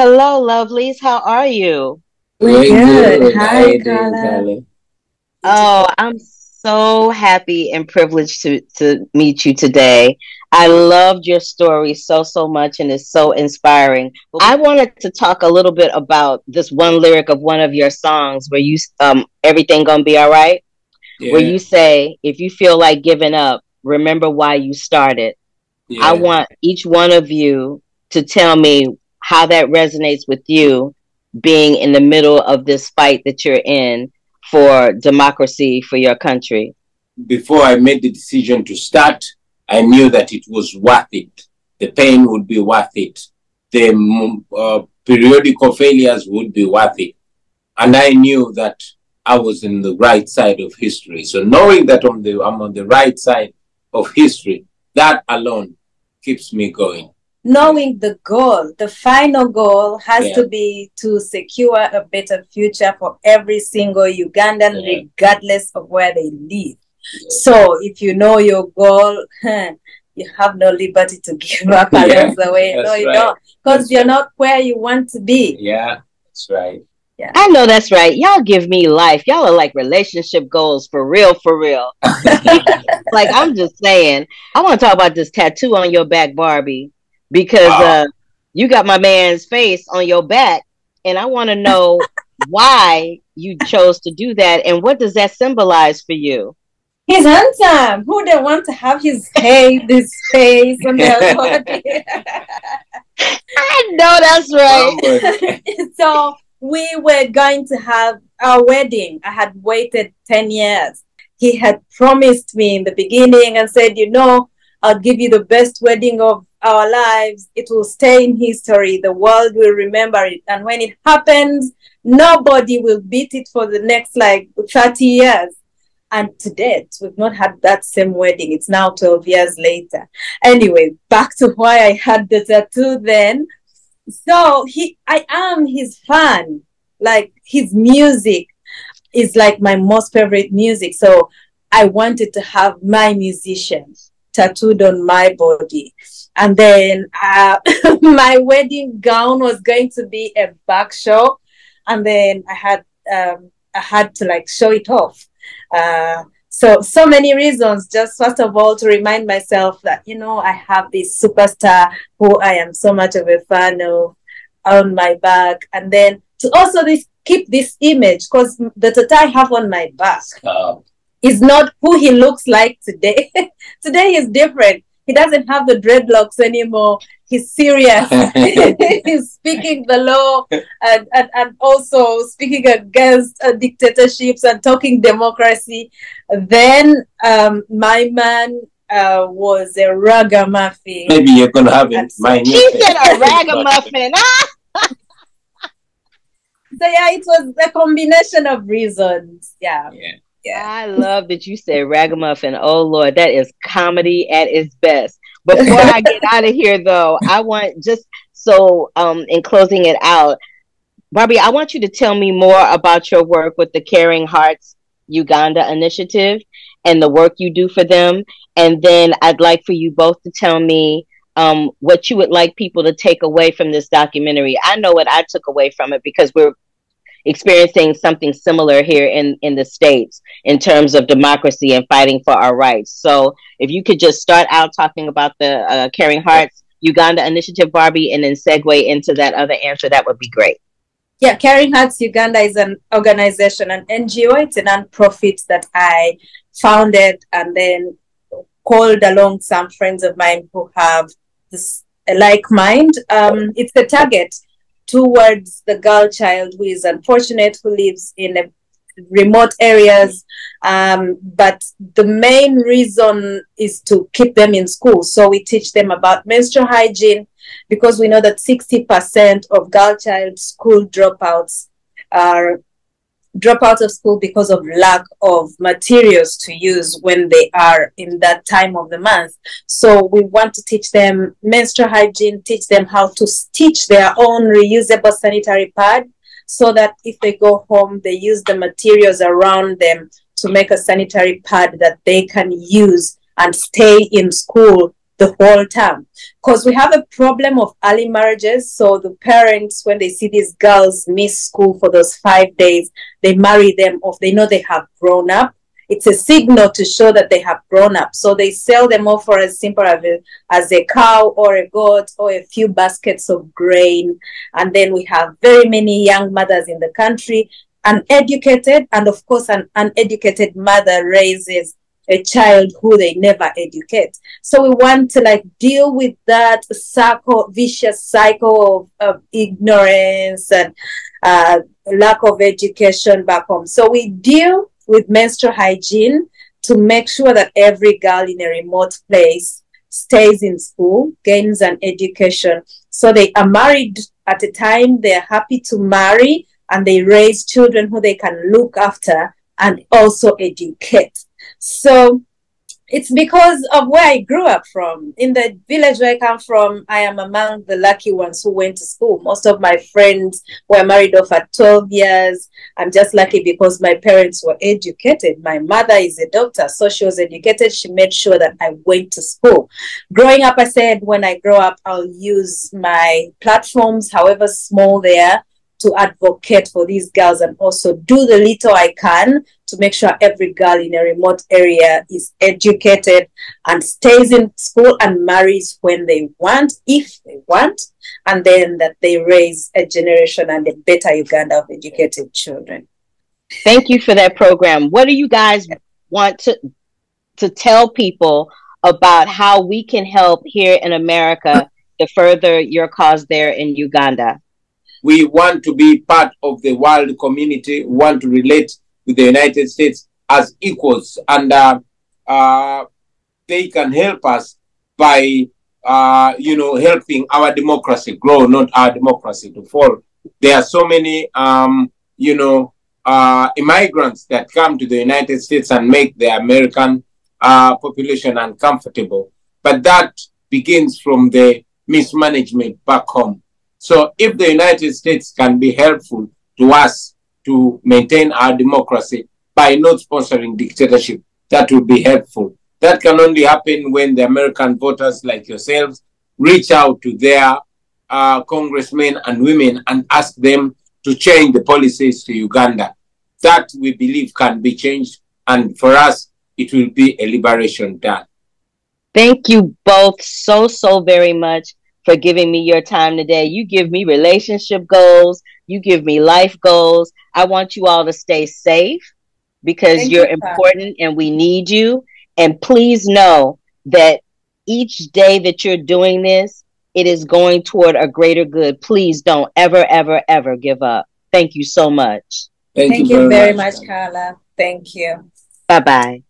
Hello, lovelies. How are you? We're We're good. good. How Hi, you doing, Carla. Carla? Good to Oh, I'm so happy and privileged to meet you today. I loved your story so much, and it's so inspiring. I wanted to talk a little bit about this one lyric of one of your songs where you everything gonna be all right, where Yeah, you say, if you feel like giving up, remember why you started. I yeah. want each one of you to tell me how that resonates with you being in the middle of this fight that you're in for democracy for your country. Before I made the decision to start, I knew that it was worth it. The pain would be worth it. The periodical failures would be worth it. And I knew that I was in the right side of history. So knowing that I'm on the right side of history, that alone keeps me going. knowing the goal, the final goal has Yeah, to be to secure a better future for every single Ugandan, yeah, regardless of where they live. yeah. So if you know your goal, you have no liberty to give up Yeah, along the way. No, that's you right. don't, because That's you're right. not where you want to be. Yeah, that's right. Yeah. I know that's right. Y'all give me life. Y'all are like relationship goals for real, for real. Like, I'm just saying, I want to talk about this tattoo on your back, Barbie, because Wow. you got my man's face on your back, and I want to know why you chose to do that and what does that symbolize for you? He's handsome. Who they want to have his face on their body? I know that's right. Wow. So we were going to have our wedding. I had waited 10 years. He had promised me in the beginning and said, I'll give you the best wedding of our lives. It will stay in history. The world will remember it. And when it happens, nobody will beat it for the next like 30 years. And to date, we've not had that same wedding. It's now 12 years later. Anyway, back to why I had the tattoo then. So I am his fan. Like his music is like my most favorite music. So I wanted to have my musicians tattooed on my body. And then my wedding gown was going to be a back show. And then I had to like show it off. So many reasons. Just first of all, to remind myself that I have this superstar who I am so much of a fan of on my back, and then to also keep this image, because the tattoo I have on my back is not who he looks like today. Today he's different. He doesn't have the dreadlocks anymore. He's serious. He's speaking the law and also speaking against dictatorships and talking democracy. Then my man was a ragamuffin. Maybe you're gonna have my new She face. said a ragamuffin. So yeah, it was a combination of reasons. Yeah. Yeah. Yeah. I love that you said ragamuffin. Oh Lord, that is comedy at its best. Before I get out of here though, I want just so in closing it out, Barbie, I want you to tell me more about your work with the Caring Hearts Uganda initiative and the work you do for them. And then I'd like for you both to tell me what you would like people to take away from this documentary. I know what I took away from it because we're experiencing something similar here in the States in terms of democracy and fighting for our rights. So if you could just start out talking about the Caring Hearts Uganda initiative, Barbie, and then segue into that other answer, that would be great. Yeah, Caring Hearts Uganda is an organization, an NGO. It's a non-profit that I founded and then called along some friends of mine who have this like mind. It's the target towards the girl child who is unfortunate, who lives in remote areas. But the main reason is to keep them in school. So we teach them about menstrual hygiene, because we know that 60% of girl child school dropouts are drop out of school because of lack of materials to use when they are in that time of the month. So we want to teach them menstrual hygiene, teach them how to stitch their own reusable sanitary pad, so that if they go home, they use the materials around them to make a sanitary pad that they can use and stay in school the whole term. Because we have a problem of early marriages. So the parents, when they see these girls miss school for those 5 days, they marry them off. They know they have grown up. It's a signal to show that they have grown up. So they sell them off for as simple as a cow or a goat or a few baskets of grain. And then we have very many young mothers in the country, uneducated. And of course, an uneducated mother raises a child who they never educate. So we want to like deal with that vicious cycle of ignorance and lack of education back home. So we deal with menstrual hygiene to make sure that every girl in a remote place stays in school, gains an education. So they are married at a time, they're happy to marry, and they raise children who they can look after and also educate. So it's because of where I grew up from. In the village where I come from, I am among the lucky ones who went to school. Most of my friends were married off at 12 years. I'm just lucky because my parents were educated. My mother is a doctor, so she was educated. She made sure that I went to school. Growing up, I said, when I grow up, I'll use my platforms, however small they are, to advocate for these girls and also do the little I can to make sure every girl in a remote area is educated and stays in school and marries when they want, if they want, and then that they raise a generation and a better Uganda of educated children. Thank you for that program. What do you guys want to tell people about how we can help here in America to further your cause there in Uganda? We want to be part of the world community, want to relate with the United States as equals, and they can help us by, helping our democracy grow, not our democracy to fall. There are so many, immigrants that come to the United States and make the American population uncomfortable. But that begins from the mismanagement back home. So if the United States can be helpful to us to maintain our democracy by not sponsoring dictatorship, that would be helpful. That can only happen when the American voters like yourselves reach out to their congressmen and women and ask them to change the policies to Uganda. That we believe can be changed, and for us, it will be a liberation done. Thank you both so very much for giving me your time today. You give me relationship goals. You give me life goals. I want you all to stay safe because you're important and we need you. And please know that each day that you're doing this, it is going toward a greater good. Please don't ever give up. Thank you so much. Thank you very much, Carla. Thank you. Bye-bye.